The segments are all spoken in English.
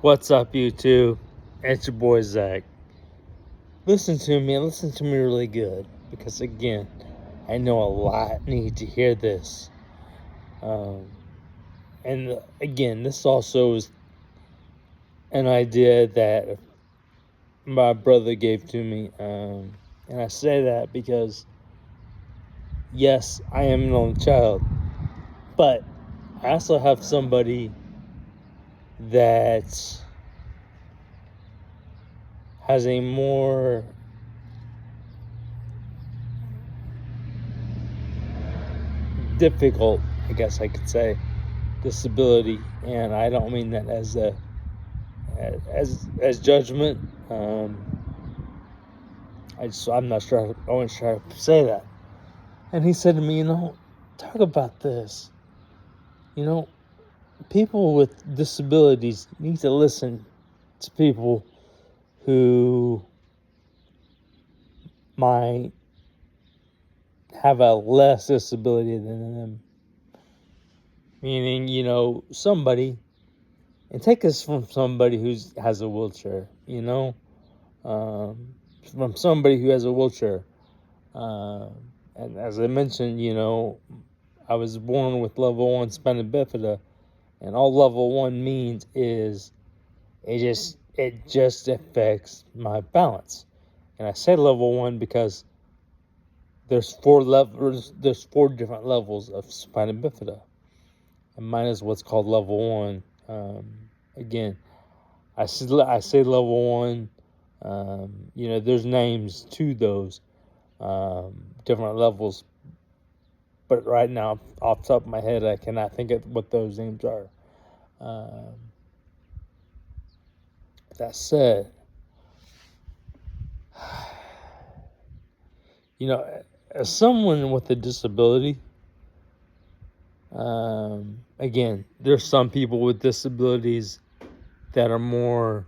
What's up, YouTube? It's your boy Zach. Listen to me and listen to me really good because, again, I know a lot need to hear this. And again, this also is an idea that my brother gave to me. And I say that because, yes, I am an only child, but I also have somebody that has a more difficult, I guess I could say, disability, and I don't mean that as judgment. I'm not sure. I wasn't sure how to say that. And he said to me, talk about this. People with disabilities need to listen to people who might have a less disability than them. Meaning, somebody, and take this from somebody who has a wheelchair, from somebody who has a wheelchair. And as I mentioned, I was born with level 1 spina bifida, and all level 1 means is it just affects my balance. And I say level 1 because there's 4 levels. There's 4 different levels of spina bifida, and mine is what's called level 1. Again, I say level 1. There's names to those different levels, but right now, off the top of my head, I cannot think of what those names are. That said, as someone with a disability, again, there's some people with disabilities that are more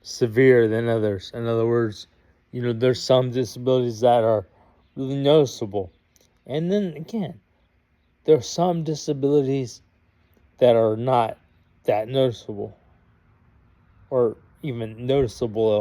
severe than others. In other words, there's some disabilities that are really noticeable. And then again, there are some disabilities that are not that noticeable or even noticeable at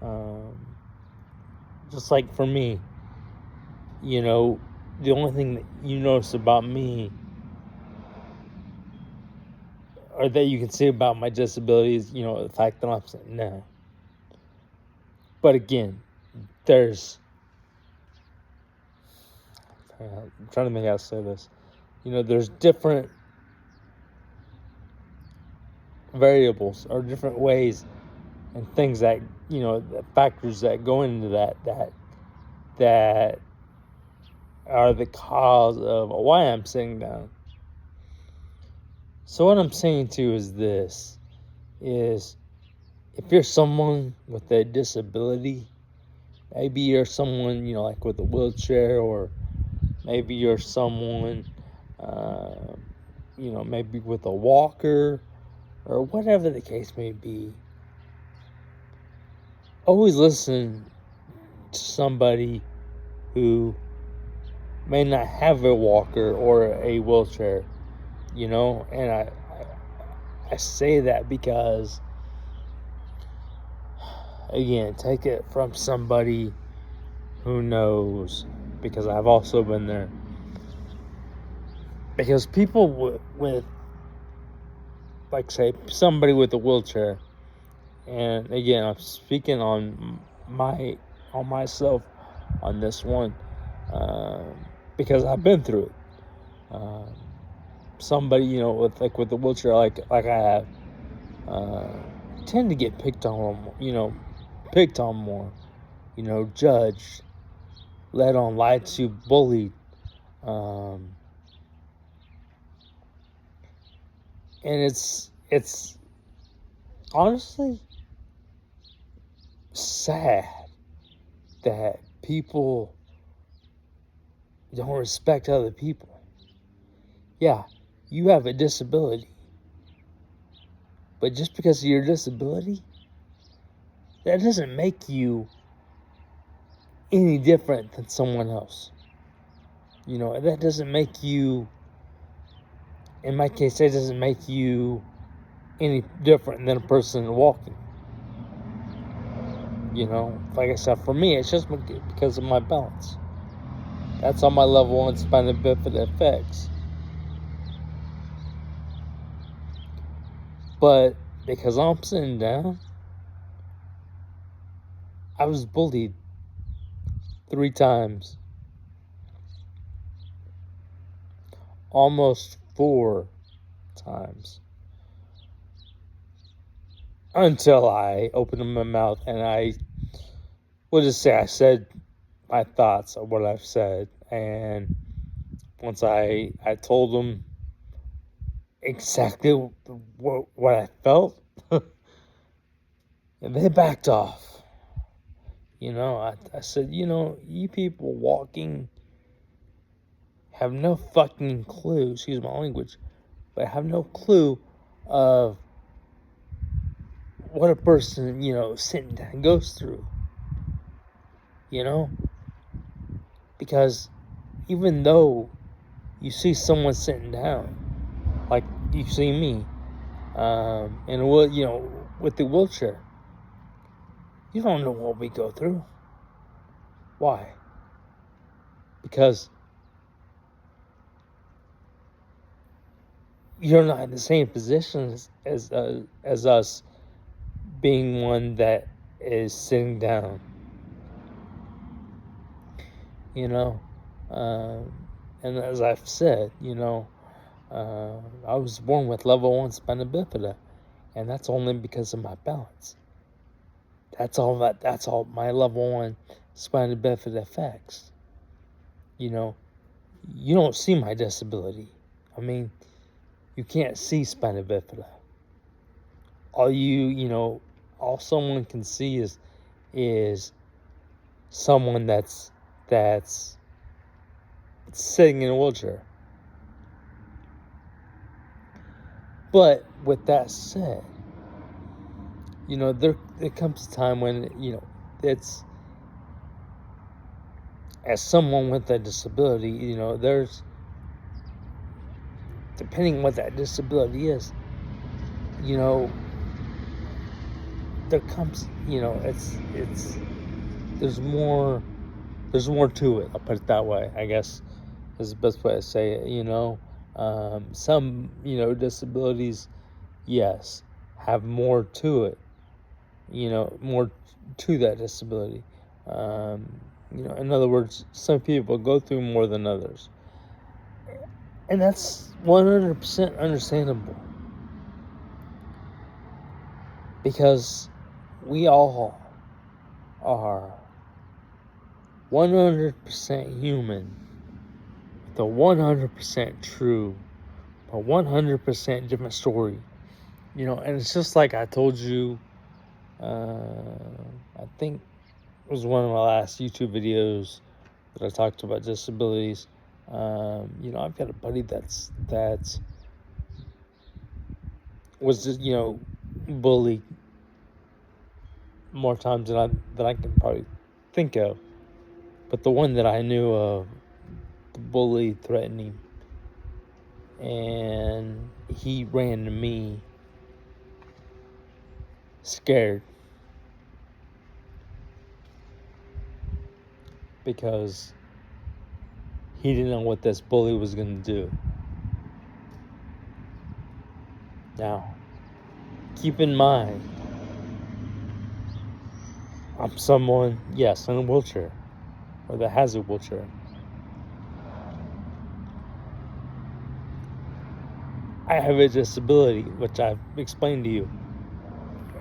all. Just like for me, the only thing that you notice about me or that you can see about my disability is, the fact that I'm saying no. But again, I'm trying to think how to say this. There's different variables or different ways and things that, the factors that go into that are the cause of why I'm sitting down. So what I'm saying to you is this, is if you're someone with a disability, maybe you're someone, like with a wheelchair, or maybe you're someone, maybe with a walker, or whatever the case may be, always listen to somebody who may not have a walker or a wheelchair, and I say that because, again, take it from somebody who knows, because I've also been there. Because people with like, say, somebody with a wheelchair, and again, I'm speaking on myself on this one, because I've been through it. Somebody, with the wheelchair, like I have, tend to get picked on more, judged, led on, lied to, bullied, and it's honestly sad that people don't respect other people. Yeah, you have a disability, but just because of your disability, that doesn't make you any different than someone else. That doesn't make you, in my case, that doesn't make you any different than a person walking. You know, like I said, for me, it's just because of my balance. That's all my level 1 spina bifida affects. But because I'm sitting down, I was bullied 3 times. Almost 4 times. Until I opened my mouth and I said my thoughts of what I've said. And once I told them exactly what I felt, and they backed off. You know, I said, you know, you people walking have no fucking clue, excuse my language, but have no clue of what a person, you know, sitting down goes through. You know? Because even though you see someone sitting down, like you see me, and you know, with the wheelchair, you don't know what we go through. Why? Because you're not in the same position as us, being one that is sitting down. You know, and as I've said, you know, I was born with level 1 spina bifida, and that's only because of my balance. That's all my level 1 spina bifida affects. You know, you don't see my disability. I mean, you can't see spina bifida. All someone can see is someone that's sitting in a wheelchair. But with that said, you know, there comes a time when, you know, it's, as someone with a disability, you know, there's, depending what that disability is, you know, there comes, you know, it's there's more to it. I'll put it that way, I guess is the best way to say it. You know, some, you know, disabilities, yes, have more to it. You know, more to that disability. You know, in other words, some people go through more than others, and that's 100% understandable, because we all are 100% human, the 100% true, a 100% different story. You know, and it's just like I told you, I think it was one of my last YouTube videos that I talked about disabilities. You know, I've got a buddy that was just, you know, bullied more times than I can probably think of. But the one that I knew of, the bully threatened him, and he ran to me scared, because he didn't know what this bully was going to do. Now, keep in mind, I'm someone, yes, in a wheelchair, or that has a wheelchair. I have a disability, which I've explained to you.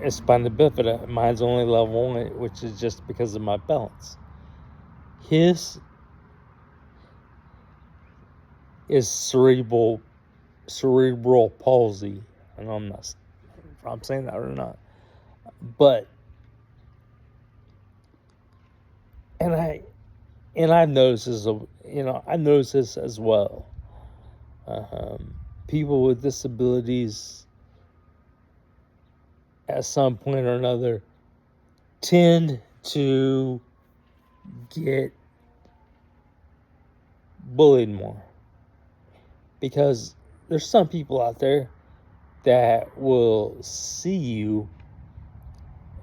It's spina bifida. Mine's only level 1, which is just because of my balance. His is cerebral palsy. I know I'm not, if I'm saying that or not, but I've noticed this, you know, I noticed this as well. People with disabilities, at some point or another, tend to get bullied more, because there's some people out there that will see you,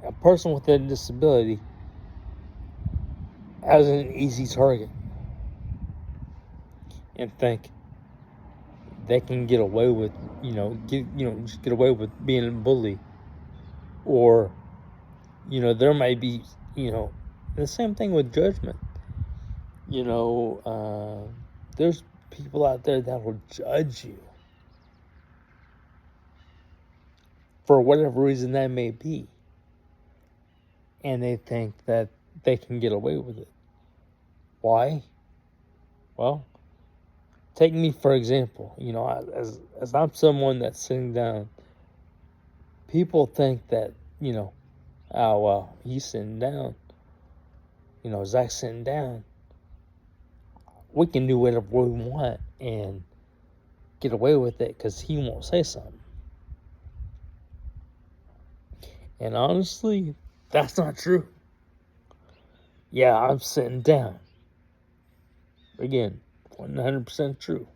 a person with a disability, as an easy target and think they can get away with, just get away with being a bully. Or, there might be, the same thing with judgment. There's people out there that will judge you for whatever reason that may be. And they think that they can get away with it. Why? Well, take me for example. As I'm someone that's sitting down, people think that, oh, well, he's sitting down. Zach's sitting down. We can do whatever we want and get away with it because he won't say something. And honestly, that's not true. Yeah, I'm sitting down. Again, 100% true.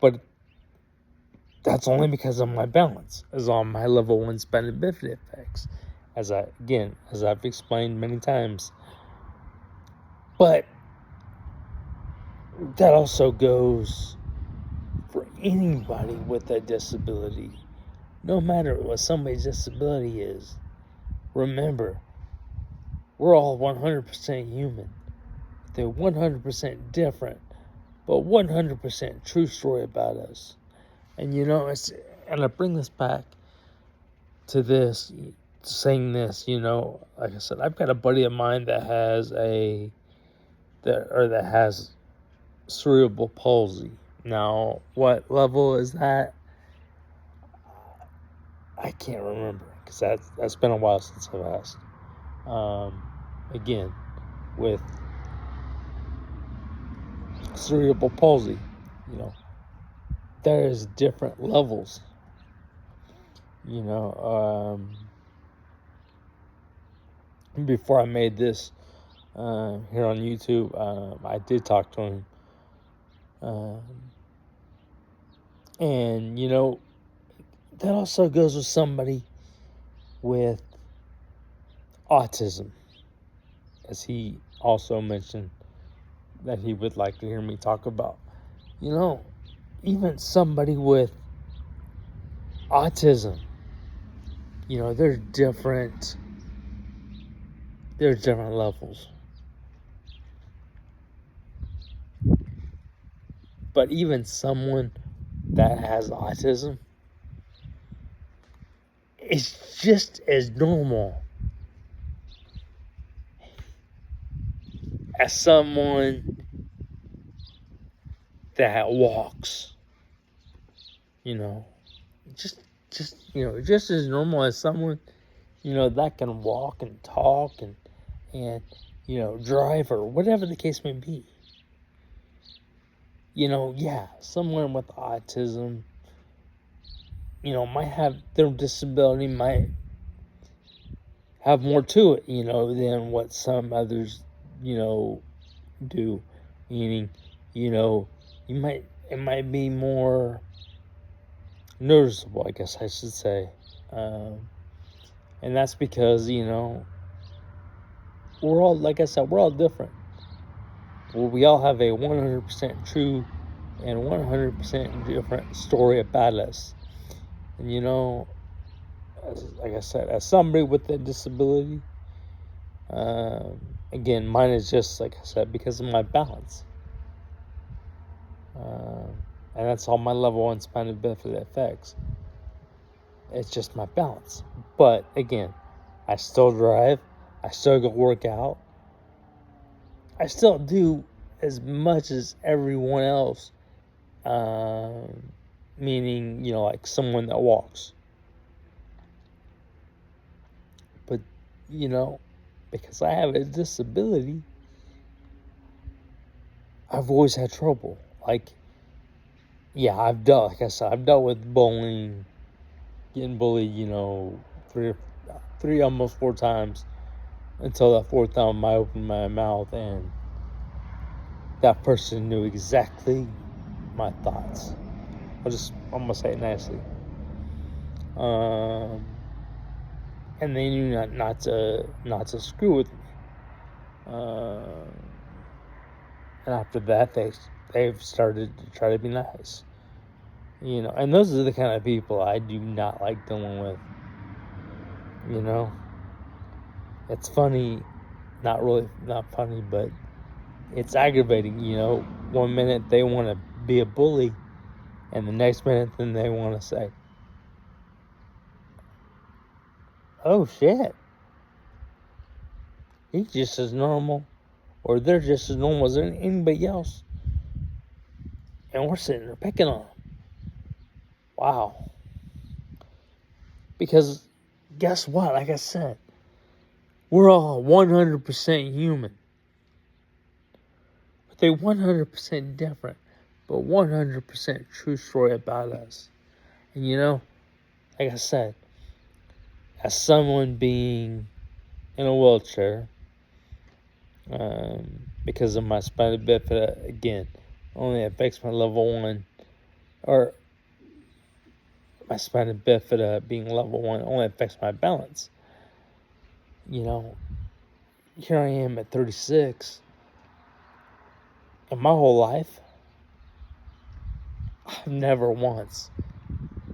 But that's only because of my balance, is on my level 1 spina bifida effects, as I've explained many times. But that also goes for anybody with a disability. No matter what somebody's disability is, remember, we're all 100% human. They're 100% different, but 100% true story about us. And and I bring this back to this, saying this, like I said, I've got a buddy of mine that has cerebral palsy. Now, what level is that? I can't remember, because that's been a while since I've asked. Again, with cerebral palsy, there's different levels. Before I made this here on YouTube, I did talk to him. And that also goes with somebody with autism, as he also mentioned that he would like to hear me talk about. Even somebody with autism, there's different levels. But even someone that has autism is just as normal as someone that walks. Just as normal as someone, that can walk and talk and drive, or whatever the case may be. Someone with autism, might have their disability, might have more to it, than what some others, do. Meaning, it might be more noticeable, I guess I should say. And that's because, we're all, like I said, we're all different. Well, we all have a 100% true and 100% different story about us. And like I said, as somebody with a disability, again, mine is just, like I said, because of my balance. And that's all my level 1 spina bifida effects. It's just my balance. But again, I still drive. I still go work out. I still do as much as everyone else. Meaning, like someone that walks. But, because I have a disability, I've always had trouble. Like I've dealt with bullying, getting bullied, three, almost 4 times, until that 4th time I opened my mouth and that person knew exactly my thoughts. I'm gonna say it nicely. And they knew not to screw with me. And after that, they've started to try to be nice. And those are the kind of people I do not like dealing with. It's funny, not funny, but it's aggravating. 1 minute they want to be a bully, and the next minute then they want to say, "Oh shit, he's just as normal," or "They're just as normal as anybody else," and we're sitting there picking on them. Wow. Because guess what? Like I said, we're all 100% human. But they're 100% different, but 100% true story about us. And like I said, as someone being in a wheelchair, because of my spina bifida, again, only affects my level 1, or my spina bifida being level 1 only affects my balance. Here I am at 36, and my whole life, I've never once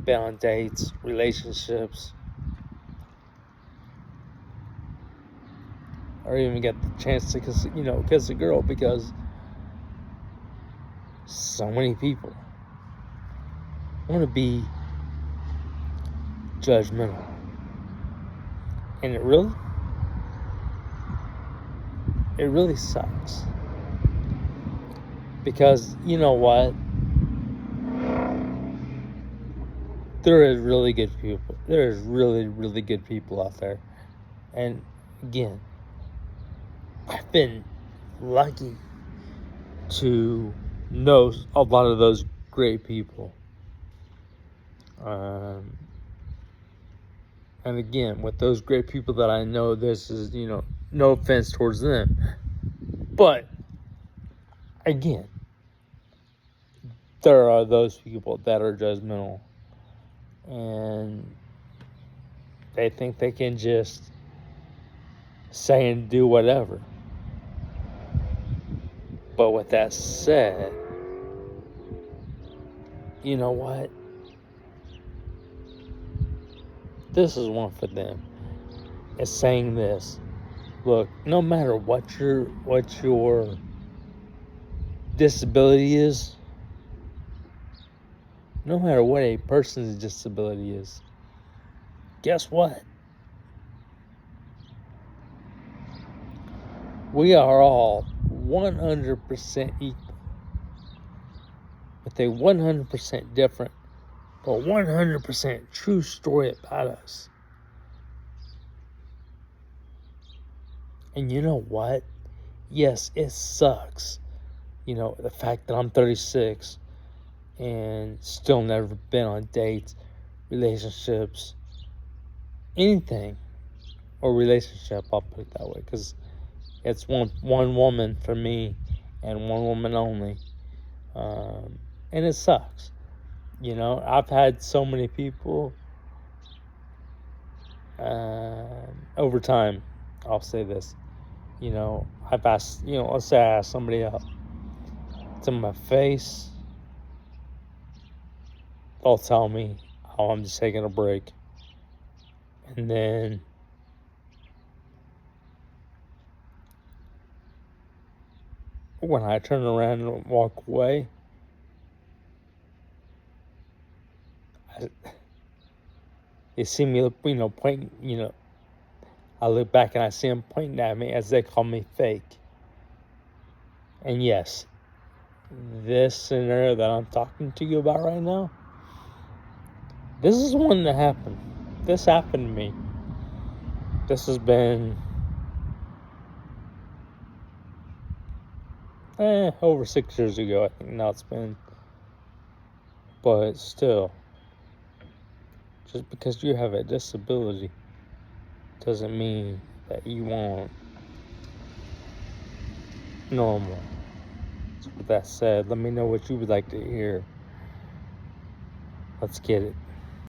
been on dates, relationships, or even get the chance to kiss a girl, because so many people want to be judgmental. And it really sucks. Because you know what? There is really good people. There is really, really good people out there. And again, I've been lucky to know a lot of those great people. And again, with those great people that I know, this is, no offense towards them. But again, there are those people that are judgmental. And they think they can just say and do whatever. But with that said, you know what? This is one for them. It's saying this. Look, no matter what your disability is, no matter what a person's disability is, guess what? We are all 100% equal, with a 100% different, but 100% true story about us. And you know what? Yes, it sucks. The fact that I'm 36 and still never been on dates, relationships, anything, or relationship, I'll put it that way, because it's one woman for me and one woman only. And it sucks. I've had so many people over time. I'll say this. I've asked, let's say I ask somebody out to my face, they'll tell me, "Oh, I'm just taking a break." And then when I turn around and walk away, they see me, pointing, I look back and I see them pointing at me as they call me fake. And yes, this scenario that I'm talking to you about right now, this is one that happened. This happened to me. This has been over 6 years ago, I think now it's been. But still, just because you have a disability doesn't mean that you want normal. So with that said, let me know what you would like to hear. Let's get it.